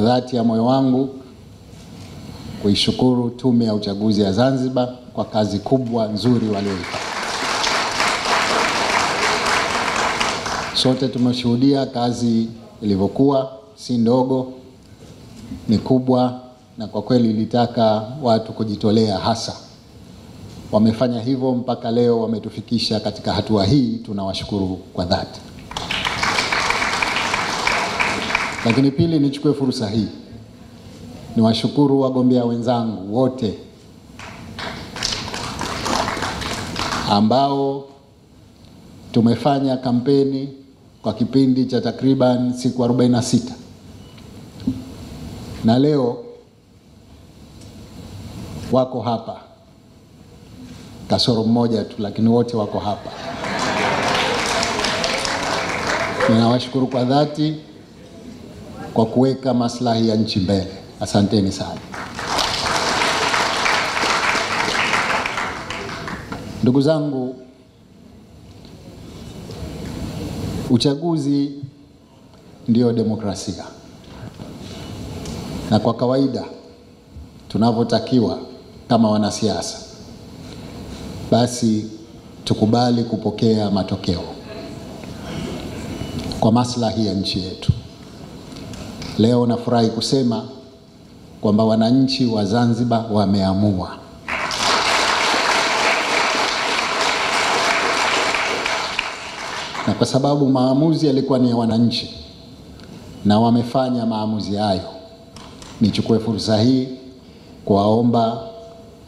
dhati ya moyo wangu kuishukuru Tume ya Uchaguzi ya Zanzibar kwa kazi kubwa nzuri walioifanya. Sote tumeshuhudia kazi ilivyokuwa, si ndogo, ni kubwa, na kwa kweli ilitaka watu kujitolea hasa. Wamefanya hivyo mpaka leo wametufikisha katika hatua hii, tunawashukuru kwa dhati. Lakini pili, nichukue fursa hii niwashukuru wagombea wenzangu wote ambao tumefanya kampeni kwa kipindi cha takriban siku 46, na leo wako hapa, kasoro mmoja tu, lakini wote wako hapa. Ninawashukuru kwa dhati kwa kuweka maslahi ya nchi mbele. Asanteni sana. Ndugu zangu, uchaguzi ndio demokrasia, na kwa kawaida tunavyotakiwa kama wanasiasa, basi tukubali kupokea matokeo kwa maslahi ya nchi yetu. Leo nafurahi kusema kwamba wananchi wa Zanzibar wameamua. Na kwa sababu maamuzi yalikuwa ni ya wananchi na wamefanya maamuzi hayo, nichukue fursa hii kuwaomba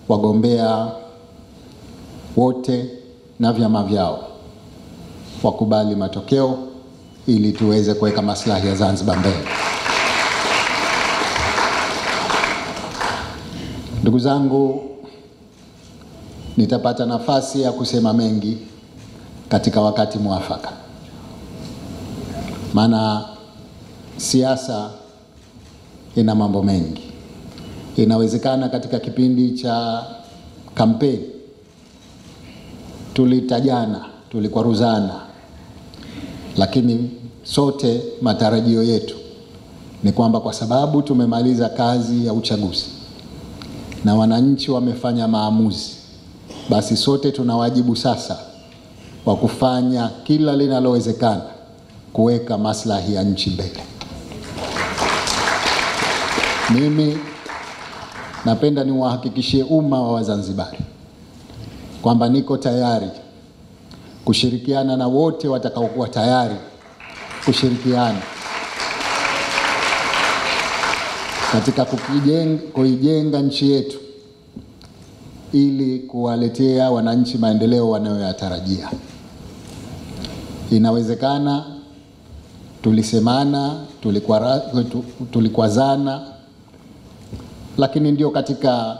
wagombea wote na vyama vyao wakubali matokeo ili tuweze kuweka maslahi ya Zanzibar mbele. Ndugu zangu, nitapata nafasi ya kusema mengi katika wakati mwafaka. Maana siasa ina mambo mengi. Inawezekana katika kipindi cha kampeni tulitajana, tulikwaruzana, lakini sote matarajio yetu ni kwamba kwa sababu tumemaliza kazi ya uchaguzi na wananchi wamefanya maamuzi, basi sote tuna wajibu sasa wa kufanya kila linalowezekana kuweka maslahi ya nchi mbele. Mimi napenda niwahakikishie umma wa Wazanzibari kwamba niko tayari kushirikiana na wote watakaokuwa tayari kushirikiana katika kuijenga nchi yetu ili kuwaletea wananchi maendeleo wanayoyatarajia. Inawezekana tulisemana, tulikwazana, lakini ndio katika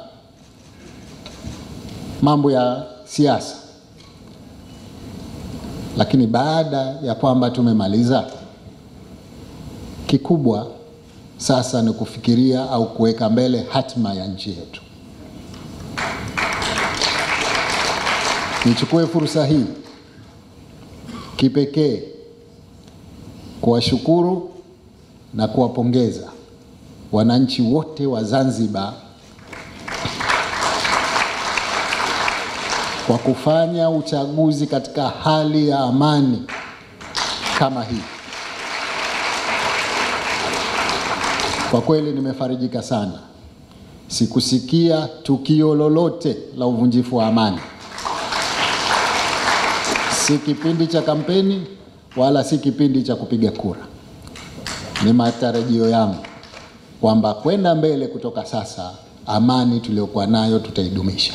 mambo ya siasa. Lakini baada ya kwamba tumemaliza, kikubwa sasa ni kufikiria au kuweka mbele hatima ya nchi yetu. Nichukue fursa hii kipekee kuwashukuru na kuwapongeza wananchi wote wa Zanzibar kwa kufanya uchaguzi katika hali ya amani kama hii. Kwa kweli nimefarijika sana. Sikusikia tukio lolote la uvunjifu wa amani. Si kipindi cha kampeni wala si kipindi cha kupiga kura. Ni matarajio yangu kwamba kwenda mbele kutoka sasa, amani tuliyokuwa nayo tutaidumisha.